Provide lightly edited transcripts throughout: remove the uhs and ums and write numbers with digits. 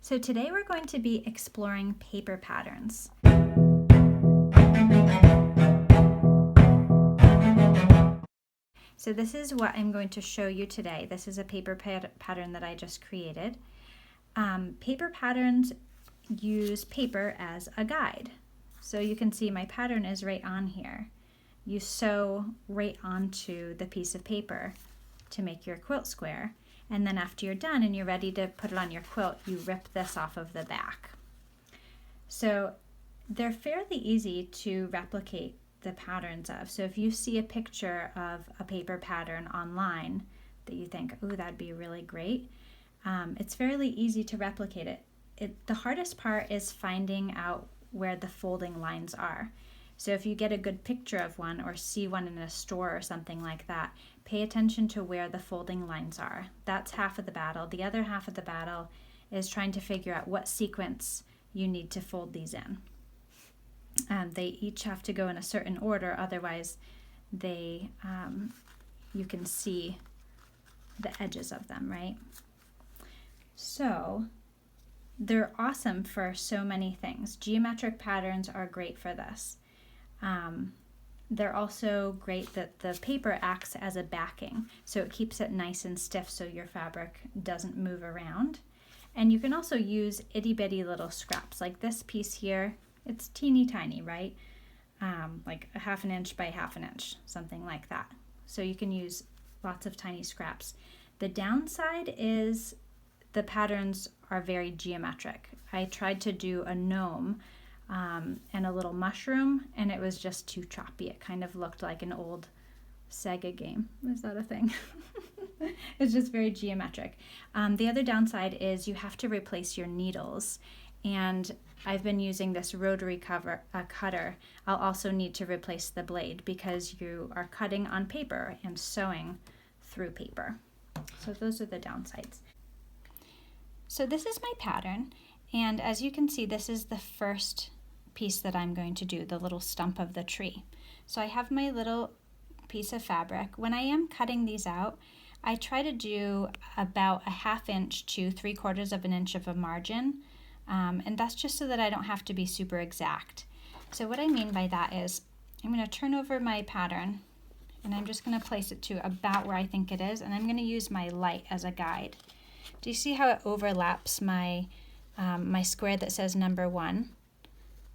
So today we're going to be exploring paper patterns. So this is what I'm going to show you today. This is a paper pattern that I just created. Paper patterns use paper as a guide. So you can see my pattern is right on here. You sew right onto the piece of paper to make your quilt square. And then after you're done and you're ready to put it on your quilt, you rip this off of the back. So they're fairly easy to replicate the patterns of. So if you see a picture of a paper pattern online that you think, oh, that'd be really great, it's fairly easy to replicate it. The hardest part is finding out where the folding lines are. So if you get a good picture of one or see one in a store or something like that, pay attention to where the folding lines are. That's half of the battle. The other half of the battle is trying to figure out what sequence you need to fold these in. They each have to go in a certain order, otherwise you can see the edges of them, right? So they're awesome for so many things. Geometric patterns are great for this. They're also great that the paper acts as a backing, so it keeps it nice and stiff so your fabric doesn't move around. And you can also use itty bitty little scraps, like this piece here. It's teeny tiny, right? Like a 1/2 inch by 1/2 inch, something like that. So you can use lots of tiny scraps. The downside is the patterns are very geometric. I tried to do a gnome and a little mushroom, and it was just too choppy. It kind of looked like an old Sega game. Is that a thing? It's just very geometric. The other downside is you have to replace your needles, and I've been using this rotary cutter. I'll also need to replace the blade because you are cutting on paper and sewing through paper. So those are the downsides. So this is my pattern, and as you can see, this is the first piece that I'm going to do, the little stump of the tree. So I have my little piece of fabric. When I am cutting these out, I try to do about a 1/2 inch to 3/4 of an inch of a margin, and that's just so that I don't have to be super exact. So what I mean by that is I'm going to turn over my pattern, and I'm just going to place it to about where I think it is, and I'm going to use my light as a guide. Do you see how it overlaps my my square that says number 1?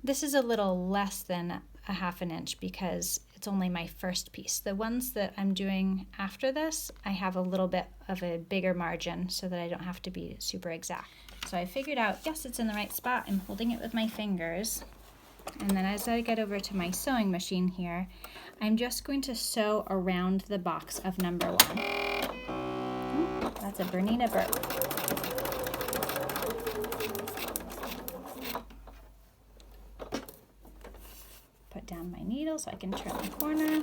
This is a little less than a 1/2 inch because it's only my first piece. The ones that I'm doing after this, I have a little bit of a bigger margin so that I don't have to be super exact. So I figured out, yes, it's in the right spot. I'm holding it with my fingers. And then as I get over to my sewing machine here, I'm just going to sew around the box of number 1. That's a Bernina burp. Put down my needle so I can turn the corner.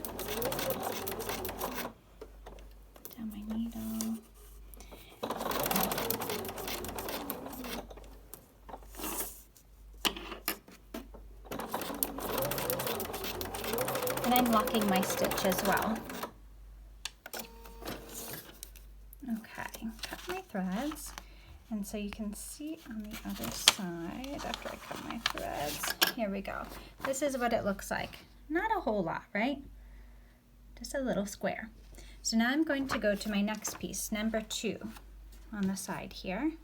Put down my needle. And I'm locking my stitch as well. Okay, cut my threads. And so you can see on the other side, after I cut my threads, here we go. This is what it looks like. Not a whole lot, right? Just a little square. So now I'm going to go to my next piece, number 2, on the side here.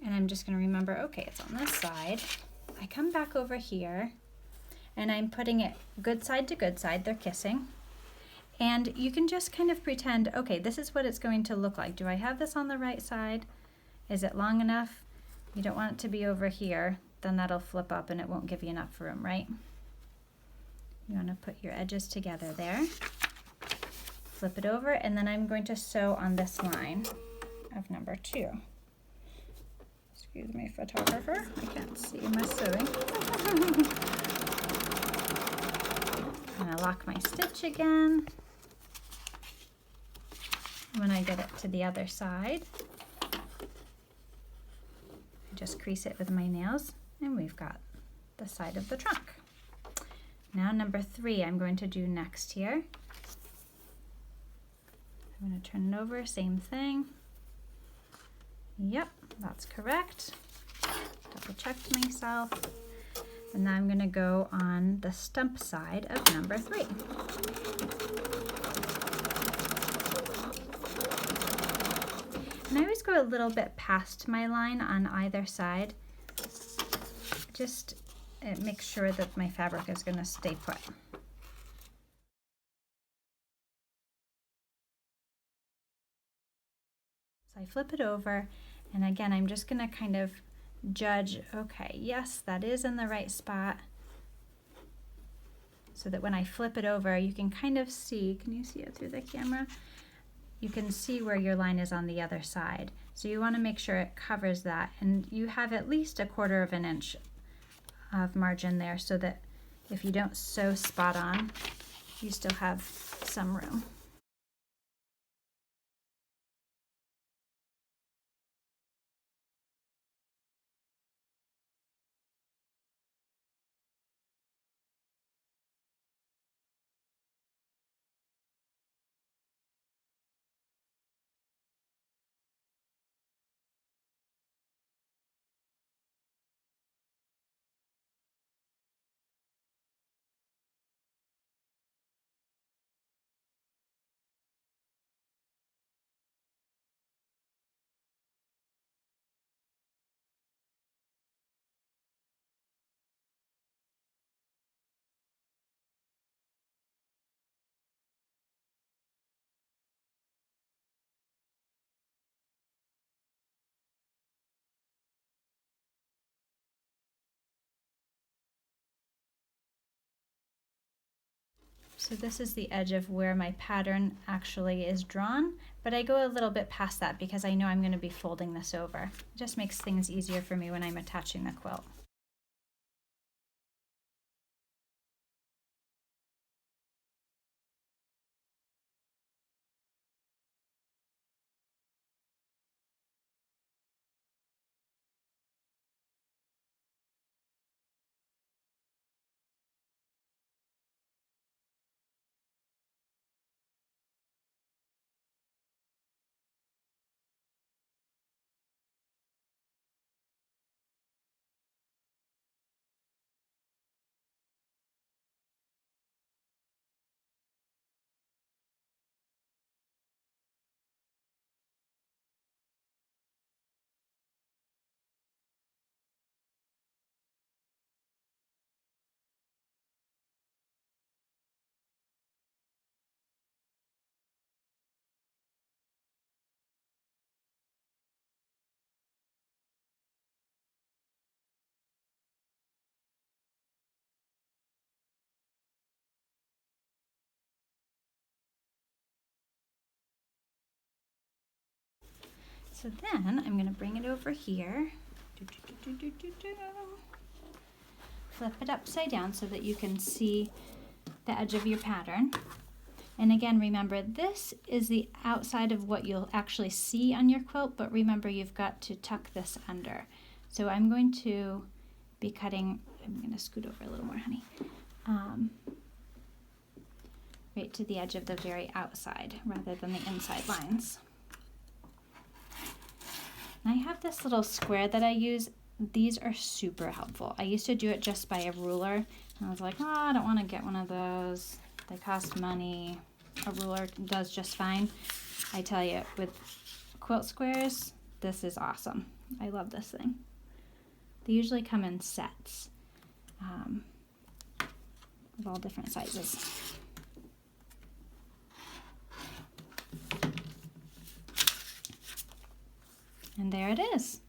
And I'm just going to remember, okay, it's on this side. I come back over here, and I'm putting it good side to good side. They're kissing. And you can just kind of pretend, okay, this is what it's going to look like. Do I have this on the right side? Is it long enough? You don't want it to be over here. Then that'll flip up and it won't give you enough room, right? You want to put your edges together there. Flip it over, and then I'm going to sew on this line of number 2. Excuse me, photographer. I can't see my sewing. I'm going to lock my stitch again. When I get it to the other side, I just crease it with my nails, and we've got the side of the trunk. Now number 3 I'm going to do next here. I'm going to turn it over, same thing. Yep, That's correct. Double checked myself. And now I'm going to go on the stump side of number 3. And I always go a little bit past my line on either side. Just make sure that my fabric is going to stay put. So I flip it over, and again, I'm just going to kind of judge, okay, yes, that is in the right spot, so that when I flip it over, you can kind of see, can you see it through the camera? You can see where your line is on the other side. So you want to make sure it covers that, and you have at least 1/4 of an inch of margin there, so that if you don't sew spot on, you still have some room. So this is the edge of where my pattern actually is drawn, but I go a little bit past that because I know I'm going to be folding this over. It just makes things easier for me when I'm attaching the quilt. So then I'm going to bring it over here, flip it upside down so that you can see the edge of your pattern. And again, remember, this is the outside of what you'll actually see on your quilt, but remember, you've got to tuck this under. So I'm going to be cutting, I'm going to scoot over a little more, honey, right to the edge of the very outside rather than the inside lines. And I have this little square that I use. These are super helpful. I used to do it just by a ruler, and I was like, oh, I don't want to get one of those. They cost money. A ruler does just fine. I tell you, with quilt squares, this is awesome. I love this thing. They usually come in sets of all different sizes. And there it is.